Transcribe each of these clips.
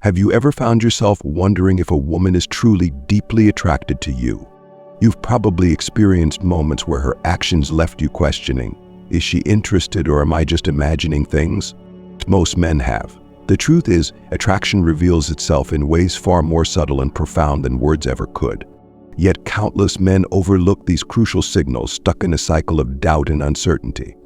Have you ever found yourself wondering if a woman is truly deeply attracted to you? You've probably experienced moments where her actions left you questioning, is she interested or am I just imagining things? Most men have. The truth is, attraction reveals itself in ways far more subtle and profound than words ever could. Yet countless men overlook these crucial signals, stuck in a cycle of doubt and uncertainty.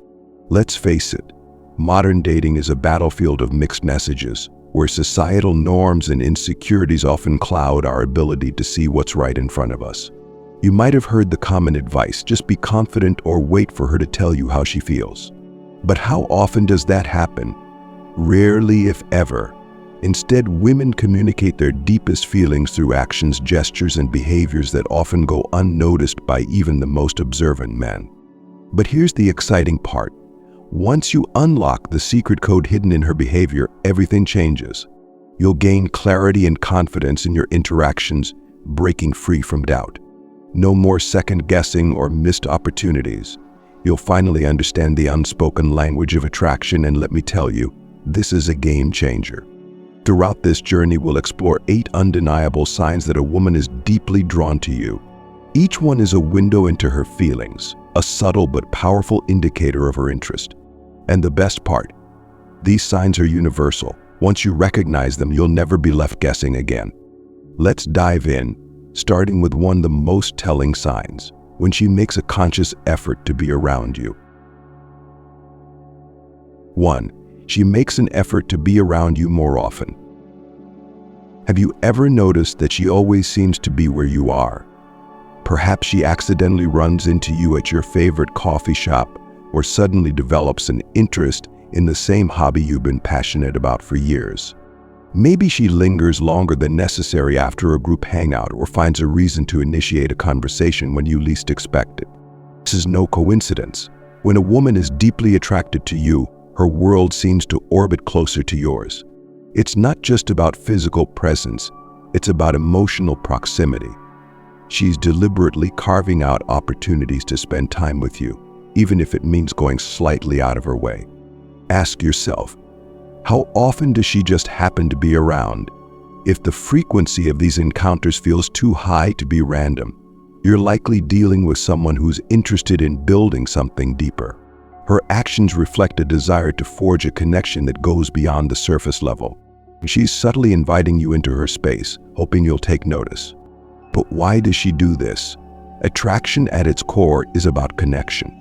Let's face it, modern dating is a battlefield of mixed messages, where societal norms and insecurities often cloud our ability to see what's right in front of us. You might have heard the common advice, just be confident or wait for her to tell you how she feels. But how often does that happen? Rarely, if ever. Instead, women communicate their deepest feelings through actions, gestures, and behaviors that often go unnoticed by even the most observant men. But here's the exciting part. Once you unlock the secret code hidden in her behavior, everything changes. You'll gain clarity and confidence in your interactions, breaking free from doubt. No more second-guessing or missed opportunities. You'll finally understand the unspoken language of attraction, and let me tell you, this is a game changer. Throughout this journey, we'll explore 8 undeniable signs that a woman is deeply drawn to you. Each one is a window into her feelings, a subtle but powerful indicator of her interest. And the best part, these signs are universal. Once you recognize them, you'll never be left guessing again. Let's dive in, starting with one of the most telling signs, when she makes a conscious effort to be around you. 1. She makes an effort to be around you more often. Have you ever noticed that she always seems to be where you are? Perhaps she accidentally runs into you at your favorite coffee shop, or suddenly develops an interest in the same hobby you've been passionate about for years. Maybe she lingers longer than necessary after a group hangout or finds a reason to initiate a conversation when you least expect it. This is no coincidence. When a woman is deeply attracted to you, her world seems to orbit closer to yours. It's not just about physical presence, it's about emotional proximity. She's deliberately carving out opportunities to spend time with you, even if it means going slightly out of her way. Ask yourself, how often does she just happen to be around? If the frequency of these encounters feels too high to be random, you're likely dealing with someone who's interested in building something deeper. Her actions reflect a desire to forge a connection that goes beyond the surface level. She's subtly inviting you into her space, hoping you'll take notice. But why does she do this? Attraction at its core is about connection.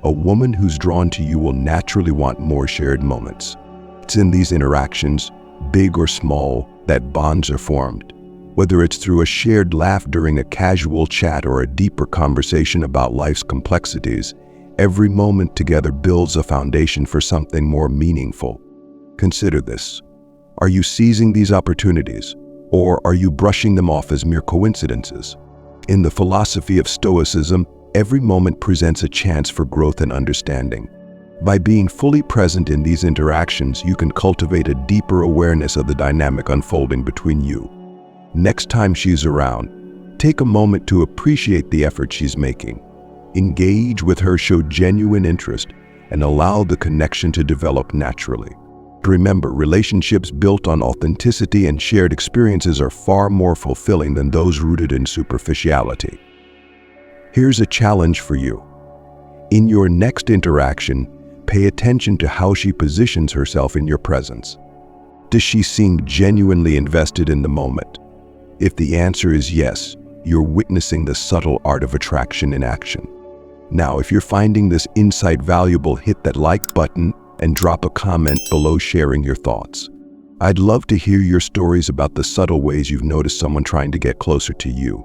A woman who's drawn to you will naturally want more shared moments. It's in these interactions, big or small, that bonds are formed. Whether it's through a shared laugh during a casual chat or a deeper conversation about life's complexities, every moment together builds a foundation for something more meaningful. Consider this. Are you seizing these opportunities, or are you brushing them off as mere coincidences? In the philosophy of Stoicism, every moment presents a chance for growth and understanding. By being fully present in these interactions, you can cultivate a deeper awareness of the dynamic unfolding between you. Next time she's around, take a moment to appreciate the effort she's making. Engage with her, show genuine interest, and allow the connection to develop naturally. Remember, relationships built on authenticity and shared experiences are far more fulfilling than those rooted in superficiality. Here's a challenge for you. In your next interaction, pay attention to how she positions herself in your presence. Does she seem genuinely invested in the moment? If the answer is yes, you're witnessing the subtle art of attraction in action. Now, if you're finding this insight valuable, hit that like button and drop a comment below sharing your thoughts. I'd love to hear your stories about the subtle ways you've noticed someone trying to get closer to you.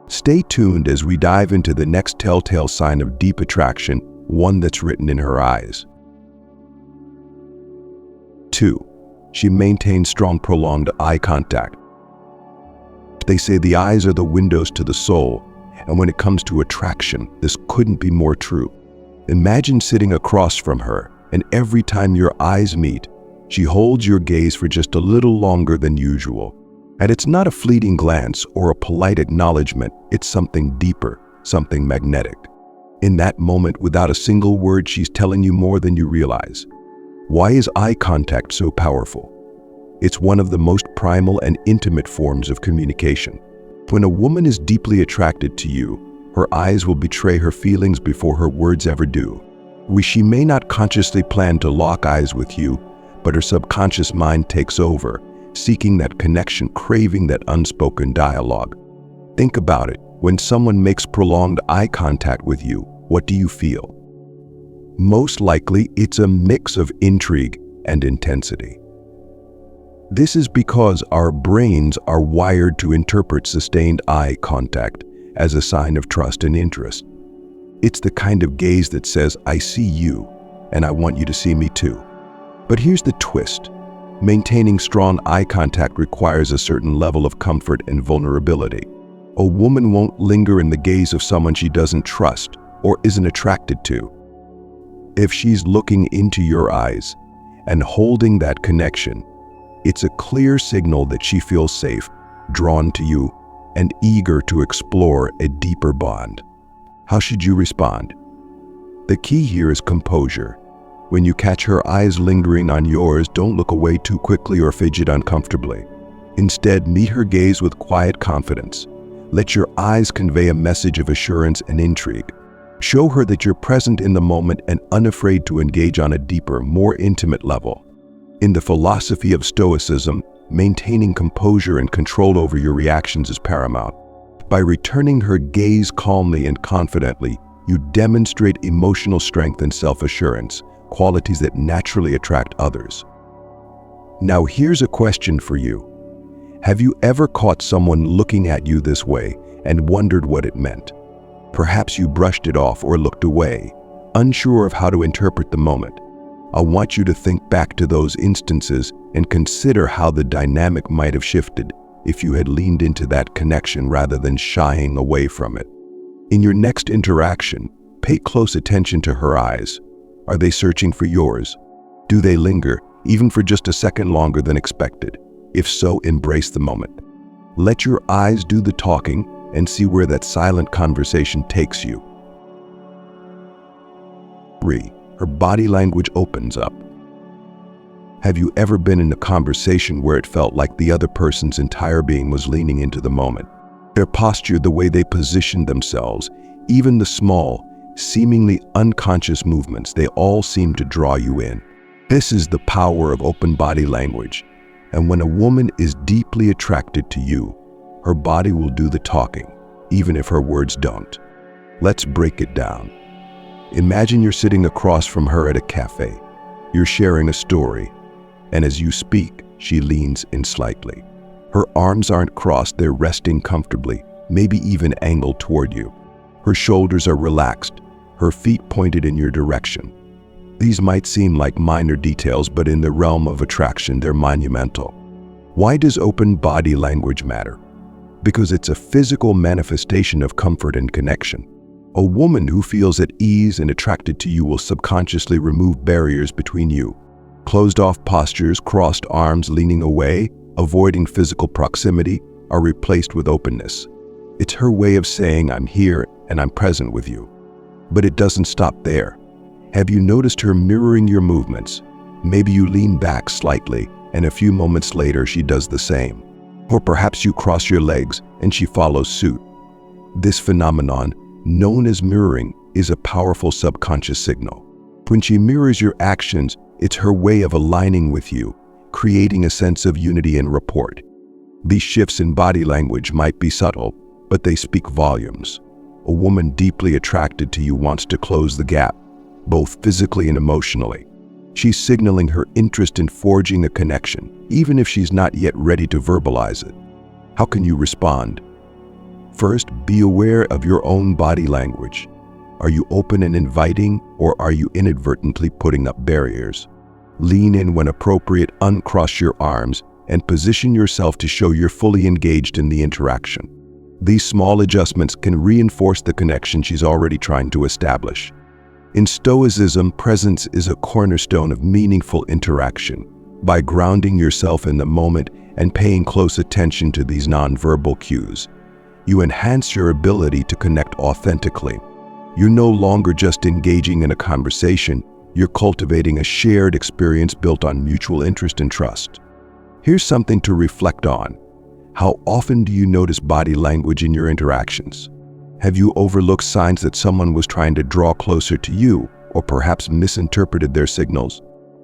Stay tuned as we dive into the next telltale sign of deep attraction, one that's written in her eyes. 2. She maintains strong, prolonged eye contact. They say the eyes are the windows to the soul, and when it comes to attraction, this couldn't be more true. Imagine sitting across from her, and every time your eyes meet, she holds your gaze for just a little longer than usual. And it's not a fleeting glance or a polite acknowledgement, it's something deeper, something magnetic. In that moment, without a single word, she's telling you more than you realize. Why is eye contact so powerful? It's one of the most primal and intimate forms of communication. When a woman is deeply attracted to you, her eyes will betray her feelings before her words ever do. She may not consciously plan to lock eyes with you, but her subconscious mind takes over, seeking that connection, craving that unspoken dialogue. Think about it. When someone makes prolonged eye contact with you, what do you feel? Most likely, it's a mix of intrigue and intensity. This is because our brains are wired to interpret sustained eye contact as a sign of trust and interest. It's the kind of gaze that says, I see you, and I want you to see me too. But here's the twist. Maintaining strong eye contact requires a certain level of comfort and vulnerability. A woman won't linger in the gaze of someone she doesn't trust or isn't attracted to. If she's looking into your eyes and holding that connection, it's a clear signal that she feels safe, drawn to you, and eager to explore a deeper bond. How should you respond? The key here is composure. When you catch her eyes lingering on yours, don't look away too quickly or fidget uncomfortably. Instead, meet her gaze with quiet confidence. Let your eyes convey a message of assurance and intrigue. Show her that you're present in the moment and unafraid to engage on a deeper, more intimate level. In the philosophy of Stoicism, maintaining composure and control over your reactions is paramount. By returning her gaze calmly and confidently, you demonstrate emotional strength and self-assurance, qualities that naturally attract others. Now here's a question for you. Have you ever caught someone looking at you this way and wondered what it meant? Perhaps you brushed it off or looked away, unsure of how to interpret the moment. I want you to think back to those instances and consider how the dynamic might have shifted if you had leaned into that connection rather than shying away from it. In your next interaction, pay close attention to her eyes. Are they searching for yours? Do they linger, even for just a second longer than expected? If so, embrace the moment. Let your eyes do the talking and see where that silent conversation takes you. 3. Her body language opens up. Have you ever been in a conversation where it felt like the other person's entire being was leaning into the moment? Their posture, the way they positioned themselves, even the small, seemingly unconscious movements, they all seem to draw you in. This is the power of open body language. And when a woman is deeply attracted to you, her body will do the talking, even if her words don't. Let's break it down. Imagine you're sitting across from her at a cafe. You're sharing a story, and as you speak, she leans in slightly. Her arms aren't crossed, they're resting comfortably, maybe even angled toward you. Her shoulders are relaxed, her feet pointed in your direction. These might seem like minor details, but in the realm of attraction, they're monumental. Why does open body language matter? Because it's a physical manifestation of comfort and connection. A woman who feels at ease and attracted to you will subconsciously remove barriers between you. Closed-off postures, crossed arms, leaning away, avoiding physical proximity are replaced with openness. It's her way of saying, I'm here and I'm present with you. But it doesn't stop there. Have you noticed her mirroring your movements? Maybe you lean back slightly, and a few moments later she does the same. Or perhaps you cross your legs and she follows suit. This phenomenon, known as mirroring, is a powerful subconscious signal. When she mirrors your actions, it's her way of aligning with you, creating a sense of unity and rapport. These shifts in body language might be subtle, but they speak volumes. A woman deeply attracted to you wants to close the gap, both physically and emotionally. She's signaling her interest in forging a connection, even if she's not yet ready to verbalize it. How can you respond? First, be aware of your own body language. Are you open and inviting, or are you inadvertently putting up barriers? Lean in when appropriate, uncross your arms, and position yourself to show you're fully engaged in the interaction. These small adjustments can reinforce the connection she's already trying to establish. In Stoicism, presence is a cornerstone of meaningful interaction. By grounding yourself in the moment and paying close attention to these nonverbal cues, you enhance your ability to connect authentically. You're no longer just engaging in a conversation, you're cultivating a shared experience built on mutual interest and trust. Here's something to reflect on. How often do you notice body language in your interactions? Have you overlooked signs that someone was trying to draw closer to you, or perhaps misinterpreted their signals?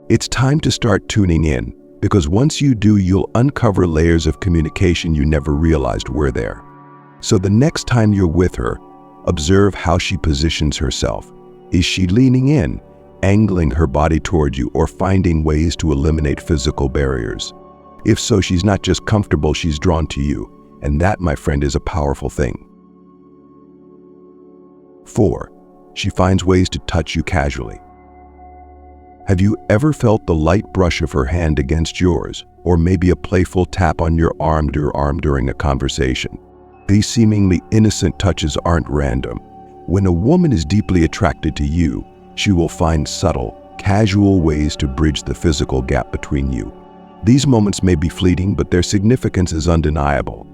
It's time to start tuning in, because once you do, you'll uncover layers of communication you never realized were there. So the next time you're with her, observe how she positions herself. Is she leaning in, angling her body toward you, or finding ways to eliminate physical barriers? If so, she's not just comfortable, she's drawn to you. And that, my friend, is a powerful thing. 4. She finds ways to touch you casually. Have you ever felt the light brush of her hand against yours, or maybe a playful tap on your arm during a conversation? These seemingly innocent touches aren't random. When a woman is deeply attracted to you, she will find subtle, casual ways to bridge the physical gap between you. These moments may be fleeting, but their significance is undeniable.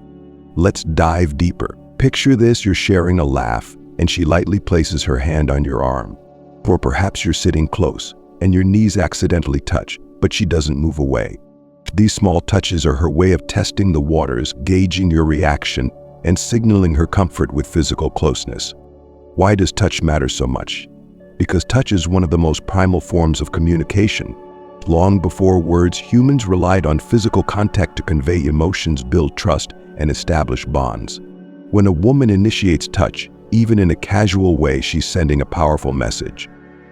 Let's dive deeper. Picture this: you're sharing a laugh, and she lightly places her hand on your arm. Or perhaps you're sitting close, and your knees accidentally touch, but she doesn't move away. These small touches are her way of testing the waters, gauging your reaction, and signaling her comfort with physical closeness. Why does touch matter so much? Because touch is one of the most primal forms of communication. Long before words, humans relied on physical contact to convey emotions, build trust, and establish bonds. When a woman initiates touch, even in a casual way, she's sending a powerful message.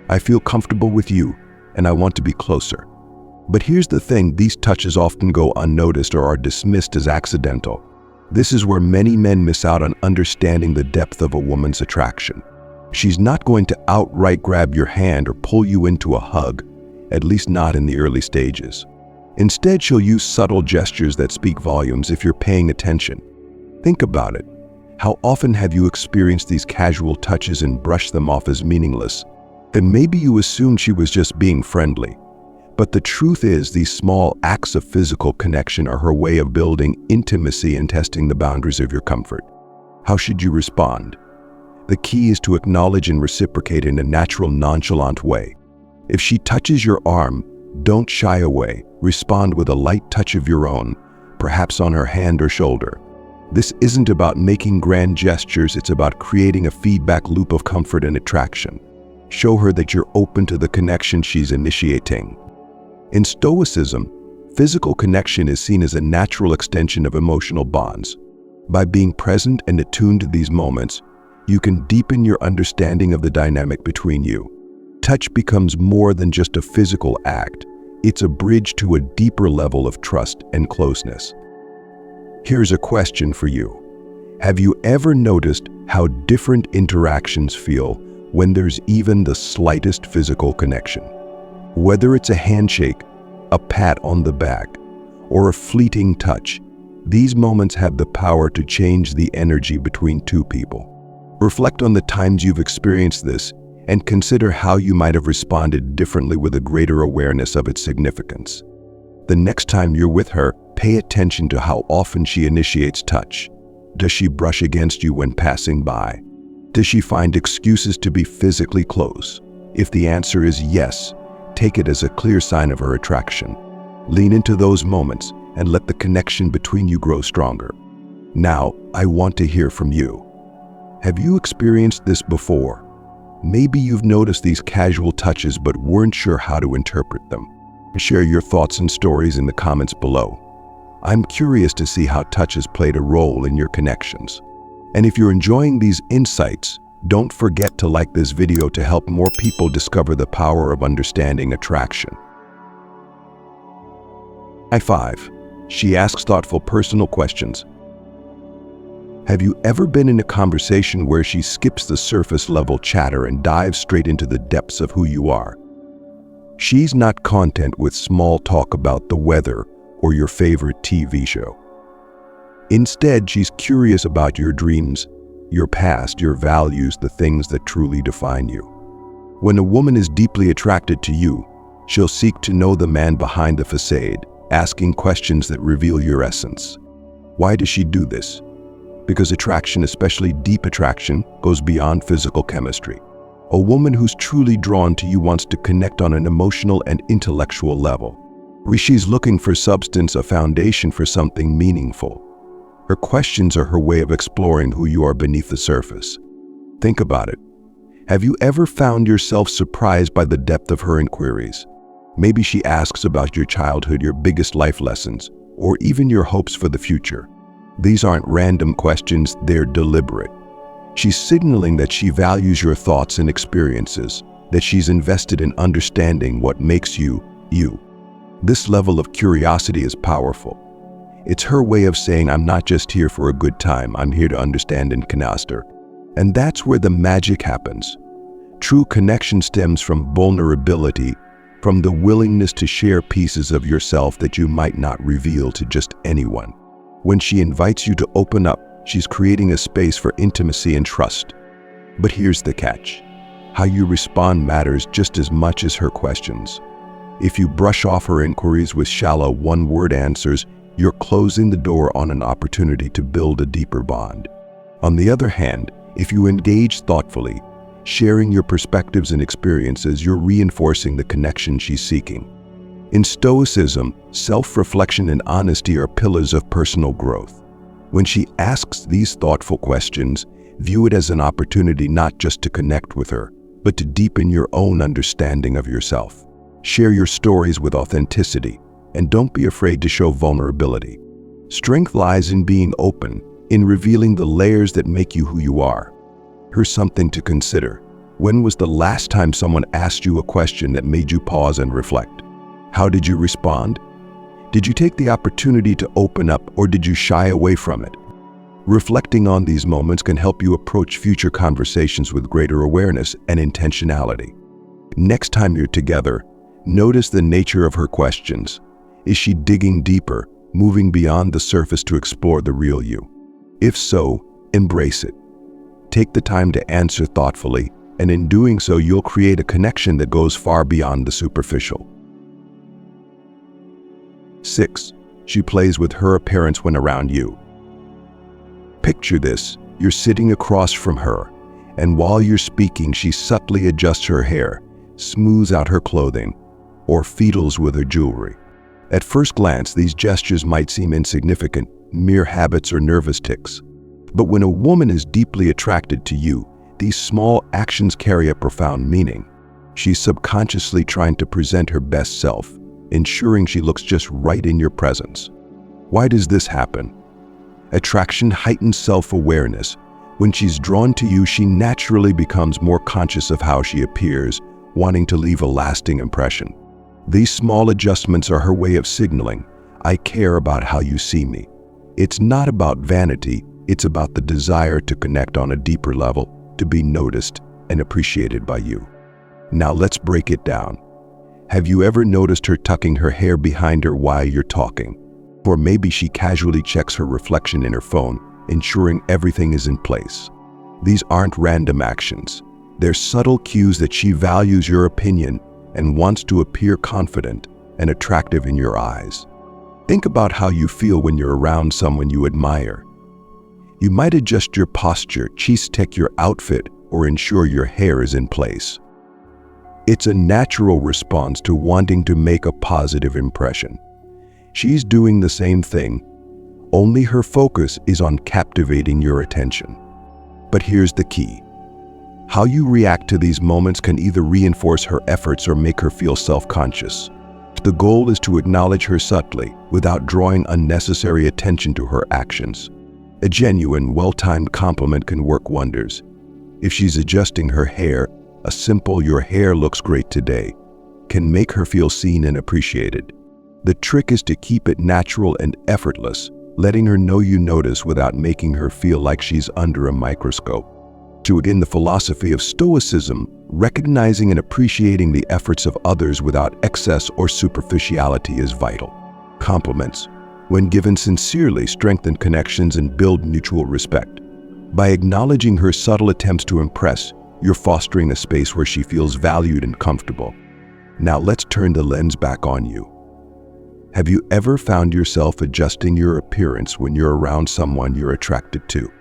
I feel comfortable with you, and I want to be closer. But here's the thing: these touches often go unnoticed or are dismissed as accidental. This is where many men miss out on understanding the depth of a woman's attraction. She's not going to outright grab your hand or pull you into a hug, at least not in the early stages. Instead, she'll use subtle gestures that speak volumes if you're paying attention. Think about it. How often have you experienced these casual touches and brushed them off as meaningless? Then maybe you assumed she was just being friendly. But the truth is, these small acts of physical connection are her way of building intimacy and testing the boundaries of your comfort. How should you respond? The key is to acknowledge and reciprocate in a natural, nonchalant way. If she touches your arm, don't shy away. Respond with a light touch of your own, perhaps on her hand or shoulder. This isn't about making grand gestures, it's about creating a feedback loop of comfort and attraction. Show her that you're open to the connection she's initiating. In Stoicism, physical connection is seen as a natural extension of emotional bonds. By being present and attuned to these moments, you can deepen your understanding of the dynamic between you. Touch becomes more than just a physical act. It's a bridge to a deeper level of trust and closeness. Here's a question for you. Have you ever noticed how different interactions feel when there's even the slightest physical connection? Whether it's a handshake, a pat on the back, or a fleeting touch, these moments have the power to change the energy between two people. Reflect on the times you've experienced this and consider how you might have responded differently with a greater awareness of its significance. The next time you're with her, pay attention to how often she initiates touch. Does she brush against you when passing by? Does she find excuses to be physically close? If the answer is yes, take it as a clear sign of her attraction. Lean into those moments and let the connection between you grow stronger. Now, I want to hear from you. Have you experienced this before? Maybe you've noticed these casual touches but weren't sure how to interpret them. Share your thoughts and stories in the comments below. I'm curious to see how touch has played a role in your connections. And if you're enjoying these insights, don't forget to like this video to help more people discover the power of understanding attraction. 5. She asks thoughtful, personal questions. Have you ever been in a conversation where she skips the surface level chatter and dives straight into the depths of who you are? She's not content with small talk about the weather or your favorite TV show. Instead, she's curious about your dreams, your past, your values, the things that truly define you. When a woman is deeply attracted to you, she'll seek to know the man behind the facade, asking questions that reveal your essence. Why does she do this? Because attraction, especially deep attraction, goes beyond physical chemistry. A woman who's truly drawn to you wants to connect on an emotional and intellectual level. She's looking for substance, a foundation for something meaningful. Her questions are her way of exploring who you are beneath the surface. Think about it. Have you ever found yourself surprised by the depth of her inquiries? Maybe she asks about your childhood, your biggest life lessons, or even your hopes for the future. These aren't random questions, they're deliberate. She's signaling that she values your thoughts and experiences, that she's invested in understanding what makes you, you. This level of curiosity is powerful. It's her way of saying, I'm not just here for a good time, I'm here to understand and connect her. And that's where the magic happens. True connection stems from vulnerability, from the willingness to share pieces of yourself that you might not reveal to just anyone. When she invites you to open up, she's creating a space for intimacy and trust. But here's the catch. How you respond matters just as much as her questions. If you brush off her inquiries with shallow one-word answers, you're closing the door on an opportunity to build a deeper bond. On the other hand, if you engage thoughtfully, sharing your perspectives and experiences, you're reinforcing the connection she's seeking. In Stoicism, self-reflection and honesty are pillars of personal growth. When she asks these thoughtful questions, view it as an opportunity not just to connect with her, but to deepen your own understanding of yourself. Share your stories with authenticity, and don't be afraid to show vulnerability. Strength lies in being open, in revealing the layers that make you who you are. Here's something to consider. When was the last time someone asked you a question that made you pause and reflect? How did you respond? Did you take the opportunity to open up, or did you shy away from it? Reflecting on these moments can help you approach future conversations with greater awareness and intentionality. Next time you're together, notice the nature of her questions. Is she digging deeper, moving beyond the surface to explore the real you? If so, embrace it. Take the time to answer thoughtfully, and in doing so, you'll create a connection that goes far beyond the superficial. 6. She plays with her appearance when around you. Picture this. You're sitting across from her, and while you're speaking, she subtly adjusts her hair, smooths out her clothing, or fiddles with her jewelry. At first glance, these gestures might seem insignificant, mere habits or nervous tics. But when a woman is deeply attracted to you, these small actions carry a profound meaning. She's subconsciously trying to present her best self, ensuring she looks just right in your presence. Why does this happen? Attraction heightens self-awareness. When she's drawn to you, she naturally becomes more conscious of how she appears, wanting to leave a lasting impression. These small adjustments are her way of signaling, I care about how you see me. It's not about vanity, it's about the desire to connect on a deeper level, to be noticed and appreciated by you. Now let's break it down. Have you ever noticed her tucking her hair behind her while you're talking? Or maybe she casually checks her reflection in her phone, ensuring everything is in place. These aren't random actions. They're subtle cues that she values your opinion and wants to appear confident and attractive in your eyes. Think about how you feel when you're around someone you admire. You might adjust your posture, check your outfit, or ensure your hair is in place. It's a natural response to wanting to make a positive impression. She's doing the same thing, only her focus is on captivating your attention. But here's the key. How you react to these moments can either reinforce her efforts or make her feel self-conscious. The goal is to acknowledge her subtly, without drawing unnecessary attention to her actions. A genuine, well-timed compliment can work wonders. If she's adjusting her hair, a simple "your hair looks great today" can make her feel seen and appreciated. The trick is to keep it natural and effortless, letting her know you notice without making her feel like she's under a microscope. In the philosophy of Stoicism, recognizing and appreciating the efforts of others without excess or superficiality is vital. Compliments, when given sincerely, strengthen connections and build mutual respect. By acknowledging her subtle attempts to impress, you're fostering a space where she feels valued and comfortable. Now let's turn the lens back on you. Have you ever found yourself adjusting your appearance when you're around someone you're attracted to?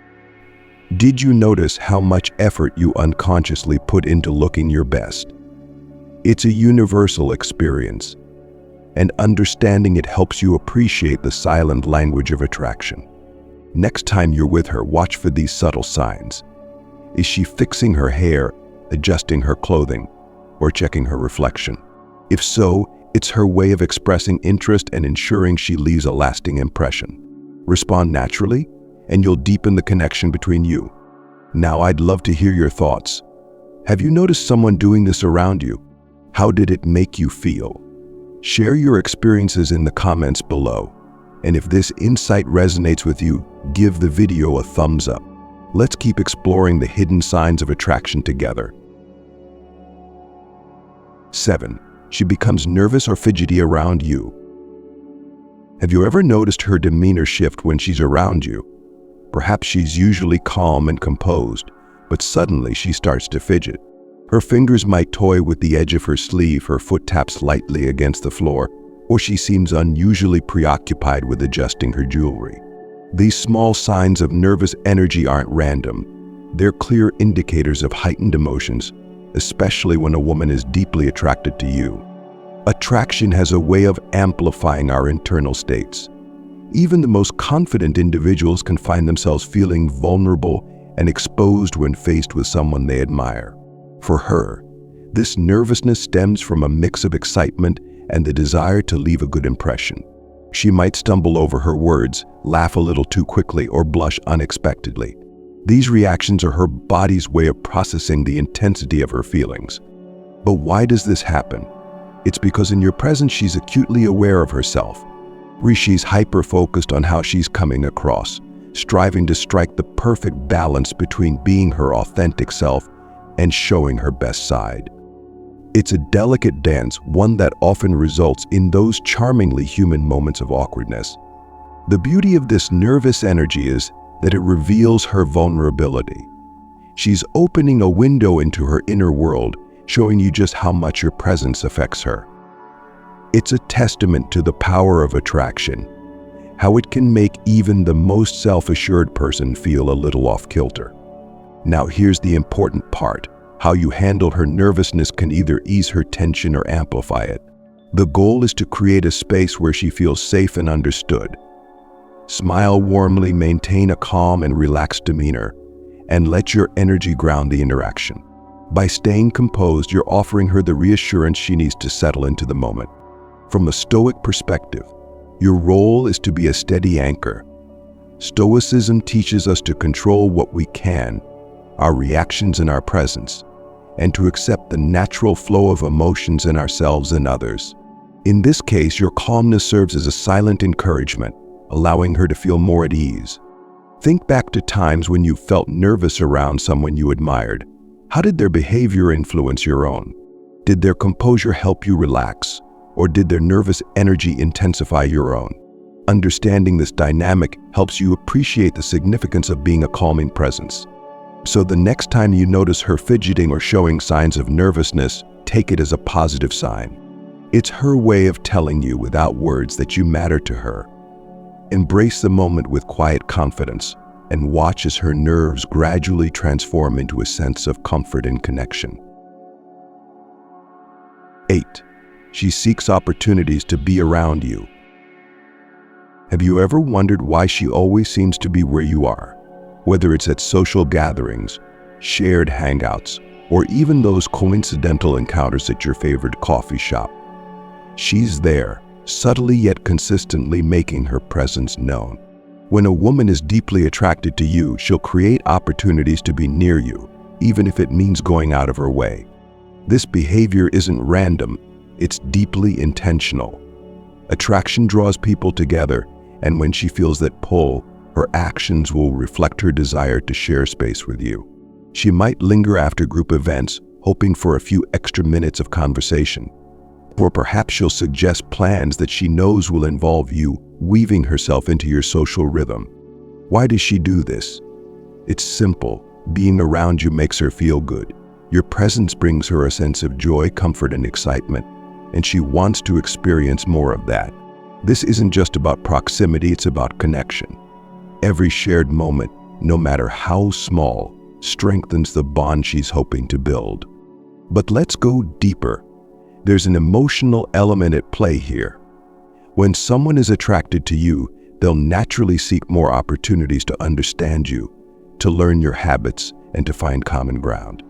Did you notice how much effort you unconsciously put into looking your best? It's a universal experience. and understanding it helps you appreciate the silent language of attraction. Next time you're with her, watch for these subtle signs. Is she fixing her hair, adjusting her clothing, or checking her reflection? If so, it's her way of expressing interest and ensuring she leaves a lasting impression. Respond naturally, and you'll deepen the connection between you. Now, I'd love to hear your thoughts. Have you noticed someone doing this around you? How did it make you feel? Share your experiences in the comments below. And if this insight resonates with you, give the video a thumbs up. Let's keep exploring the hidden signs of attraction together. 7. She becomes nervous or fidgety around you. Have you ever noticed her demeanor shift when she's around you? Perhaps she's usually calm and composed, but suddenly she starts to fidget. Her fingers might toy with the edge of her sleeve, her foot taps lightly against the floor, or she seems unusually preoccupied with adjusting her jewelry. These small signs of nervous energy aren't random. They're clear indicators of heightened emotions, especially when a woman is deeply attracted to you. Attraction has a way of amplifying our internal states. Even the most confident individuals can find themselves feeling vulnerable and exposed when faced with someone they admire. For her, this nervousness stems from a mix of excitement and the desire to leave a good impression. She might stumble over her words, laugh a little too quickly, or blush unexpectedly. These reactions are her body's way of processing the intensity of her feelings. But why does this happen? It's because in your presence she's acutely aware of herself. She's hyper-focused on how she's coming across, striving to strike the perfect balance between being her authentic self and showing her best side. It's a delicate dance, one that often results in those charmingly human moments of awkwardness. The beauty of this nervous energy is that it reveals her vulnerability. She's opening a window into her inner world, showing you just how much your presence affects her. It's a testament to the power of attraction, how it can make even the most self-assured person feel a little off-kilter. Now here's the important part. How you handle her nervousness can either ease her tension or amplify it. The goal is to create a space where she feels safe and understood. Smile warmly, maintain a calm and relaxed demeanor, and let your energy ground the interaction. By staying composed, you're offering her the reassurance she needs to settle into the moment. From a Stoic perspective, your role is to be a steady anchor. Stoicism teaches us to control what we can, our reactions and our presence, and to accept the natural flow of emotions in ourselves and others. In this case, your calmness serves as a silent encouragement, allowing her to feel more at ease. Think back to times when you felt nervous around someone you admired. How did their behavior influence your own? Did their composure help you relax, or did their nervous energy intensify your own? Understanding this dynamic helps you appreciate the significance of being a calming presence. So the next time you notice her fidgeting or showing signs of nervousness, take it as a positive sign. It's her way of telling you without words that you matter to her. Embrace the moment with quiet confidence and watch as her nerves gradually transform into a sense of comfort and connection. 8. She seeks opportunities to be around you. Have you ever wondered why she always seems to be where you are? Whether it's at social gatherings, shared hangouts, or even those coincidental encounters at your favorite coffee shop. She's there, subtly yet consistently making her presence known. When a woman is deeply attracted to you, she'll create opportunities to be near you, even if it means going out of her way. This behavior isn't random, it's deeply intentional. Attraction draws people together, and when she feels that pull, her actions will reflect her desire to share space with you. She might linger after group events, hoping for a few extra minutes of conversation. Or perhaps she'll suggest plans that she knows will involve you, weaving herself into your social rhythm. Why does she do this? It's simple. Being around you makes her feel good. Your presence brings her a sense of joy, comfort, and excitement, and she wants to experience more of that. This isn't just about proximity, it's about connection. Every shared moment, no matter how small, strengthens the bond she's hoping to build. But let's go deeper. There's an emotional element at play here. When someone is attracted to you, they'll naturally seek more opportunities to understand you, to learn your habits, and to find common ground.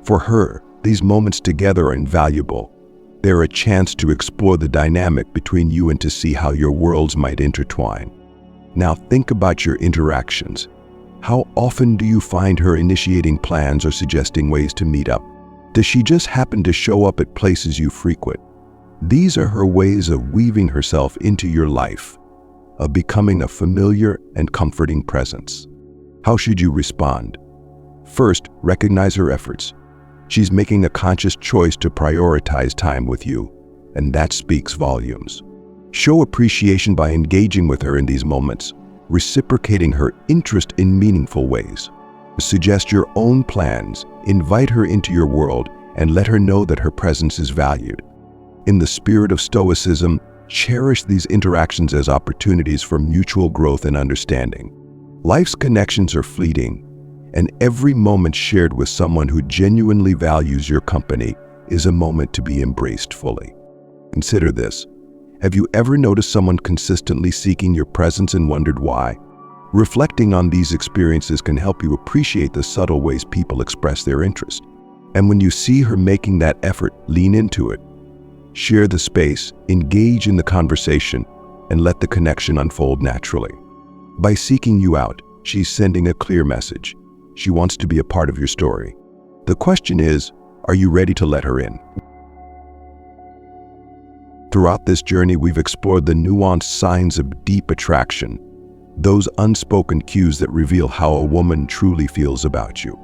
For her, these moments together are invaluable. They're a chance to explore the dynamic between you and to see how your worlds might intertwine. Now think about your interactions. How often do you find her initiating plans or suggesting ways to meet up? Does she just happen to show up at places you frequent? These are her ways of weaving herself into your life, of becoming a familiar and comforting presence. How should you respond? First, recognize her efforts. She's making a conscious choice to prioritize time with you, and that speaks volumes. Show appreciation by engaging with her in these moments, reciprocating her interest in meaningful ways. Suggest your own plans, invite her into your world, and let her know that her presence is valued. In the spirit of Stoicism, cherish these interactions as opportunities for mutual growth and understanding. Life's connections are fleeting, and every moment shared with someone who genuinely values your company is a moment to be embraced fully. Consider this. Have you ever noticed someone consistently seeking your presence and wondered why? Reflecting on these experiences can help you appreciate the subtle ways people express their interest. And when you see her making that effort, lean into it. Share the space, engage in the conversation, and let the connection unfold naturally. By seeking you out, she's sending a clear message. She wants to be a part of your story. The question is, are you ready to let her in? Throughout this journey, we've explored the nuanced signs of deep attraction, those unspoken cues that reveal how a woman truly feels about you.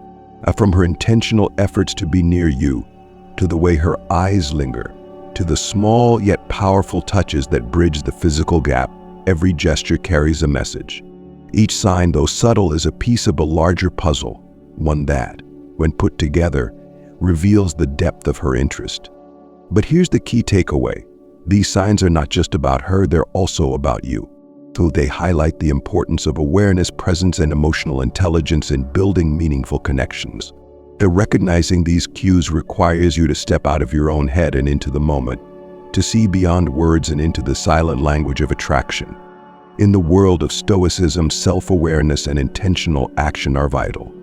From her intentional efforts to be near you, to the way her eyes linger, to the small yet powerful touches that bridge the physical gap, every gesture carries a message. Each sign, though subtle, is a piece of a larger puzzle, one that, when put together, reveals the depth of her interest. But here's the key takeaway. These signs are not just about her, they're also about you. So they highlight the importance of awareness, presence, and emotional intelligence in building meaningful connections. Recognizing these cues requires you to step out of your own head and into the moment, to see beyond words and into the silent language of attraction. In the world of Stoicism, self-awareness and intentional action are vital.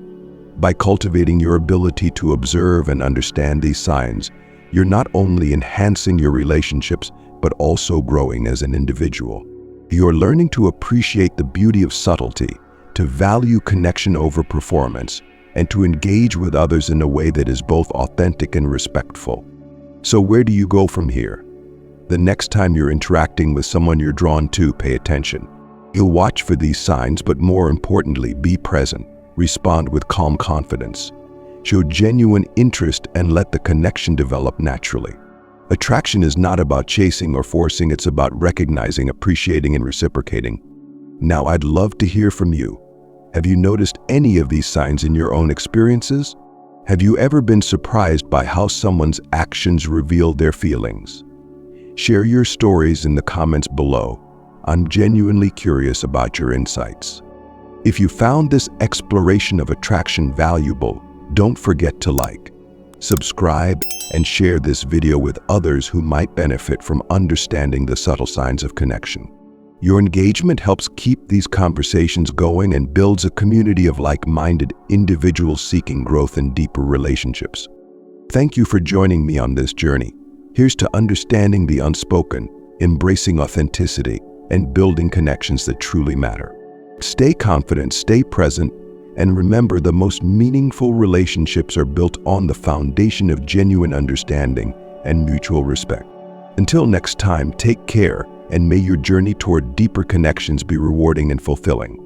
By cultivating your ability to observe and understand these signs, you're not only enhancing your relationships, but also growing as an individual. You're learning to appreciate the beauty of subtlety, to value connection over performance, and to engage with others in a way that is both authentic and respectful. So where do you go from here? The next time you're interacting with someone you're drawn to, pay attention. You'll watch for these signs, but more importantly, be present. Respond with calm confidence. Show genuine interest and let the connection develop naturally. Attraction is not about chasing or forcing, it's about recognizing, appreciating, and reciprocating. Now, I'd love to hear from you. Have you noticed any of these signs in your own experiences? Have you ever been surprised by how someone's actions reveal their feelings? Share your stories in the comments below. I'm genuinely curious about your insights. If you found this exploration of attraction valuable, don't forget to like, subscribe, and share this video with others who might benefit from understanding the subtle signs of connection. Your engagement helps keep these conversations going and builds a community of like-minded individuals seeking growth and deeper relationships. Thank you for joining me on this journey. Here's to understanding the unspoken, embracing authenticity, and building connections that truly matter. Stay confident, stay present, and remember, the most meaningful relationships are built on the foundation of genuine understanding and mutual respect. Until next time, take care, and may your journey toward deeper connections be rewarding and fulfilling.